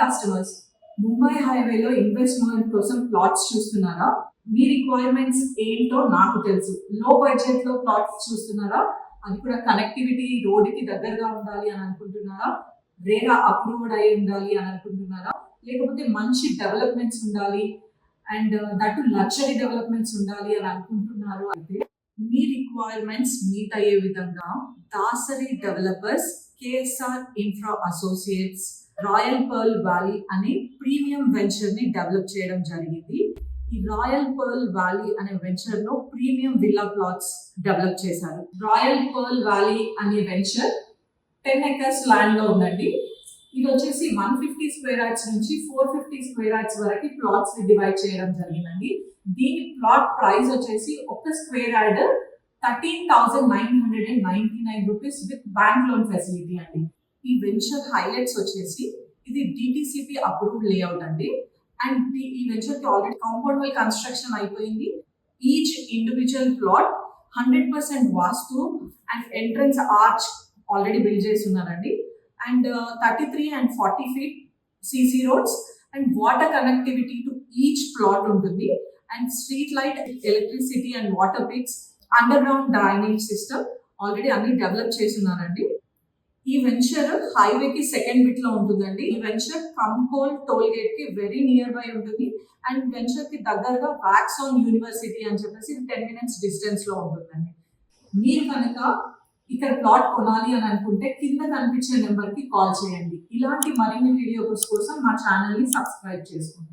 Customers, Mumbai హైవేలో investment కోసం plots చూస్తున్నారా? మీ రిక్వైర్మెంట్స్ ఏంటో నాకు తెలుసు. లో బడ్జెట్ లో ప్లాట్స్ చూస్తున్నారా? అది కూడా కనెక్టివిటీ రోడ్డుకి దగ్గరగా ఉండాలి అని అనుకుంటున్నారా? రేరా అప్రూవ్డ్ అయి ఉండాలి అని అనుకుంటున్నారా? లేకపోతే మంచి డెవలప్మెంట్స్ ఉండాలి అండ్ దట్ లగ్జరీ డెవలప్మెంట్స్ ఉండాలి అని అనుకుంటున్నారు అయితే మీ రిక్వైర్మెంట్స్ మీట్ అయ్యే విధంగా Dasari developers, KSR infra associates, royal pearl valley అనే ప్రీమియం వెంచర్ ని డెవలప్ చేయడం జరిగింది. ఈ రాయల్ పర్ల్ వ్యాలీ అనే వెంచర్ లో ప్రీమియం విల్లా ప్లాట్స్ డెవలప్ చేశారు. రాయల్ పర్ల్ వ్యాలీ అనే వెంచర్ 10 acres ల్యాండ్ లో ఉందండి. ఇది వచ్చేసి 150 స్క్వేర్ యార్డ్స్ నుంచి 450 స్క్వేర్ యార్డ్స్ వరకు ప్లాట్స్ ని డివైడ్ చేయడం జరిగిందండి. దీని ప్లాట్ ప్రైస్ వచ్చేసి ఒక square yard 13,999 rupees with bank loan facility అండి. ఈ వెంచర్ హైలైట్స్ వచ్చేసి ఇది డిటిసిపి అప్రూవ్డ్ లేఅవుట్ అండి. అండ్ ఈ వెంచర్ కి ఆల్రెడీ కాంపౌండ్ వాల్ కన్స్ట్రక్షన్ అయిపోయింది. ఈచ్ ఇండివిజువల్ ప్లాట్ 100% వాస్తు and entrance arch already build చేస్తున్నారండి. And 33 and 40 feet CC roads and water connectivity to each plot ఉంటుంది. And street light, electricity and water pipes, underground drainage system already అన్ని develop చేస్తున్నారండి. ఈ venture హైవేకి second bit లో ఉంటుందండి. ఈ venture Kankol toll gate కి వెరీ నియర్ బై ఉంటుంది. అండ్ వెంచర్ కి దగ్గరగా వాక్సాన్ యూనివర్సిటీ అని చెప్పేసి 10 minutes డిస్టెన్స్ లో ఉంటుందండి. మీరు కనుక ఇక్కడ ప్లాట్ కొనాలి అని అనుకుంటే కింద కనిపించే నెంబర్ కి కాల్ చేయండి. ఇలాంటి మరిన్ని వీడియోస్ కోసం మా ఛానల్ ని సబ్స్క్రైబ్ చేసుకోండి.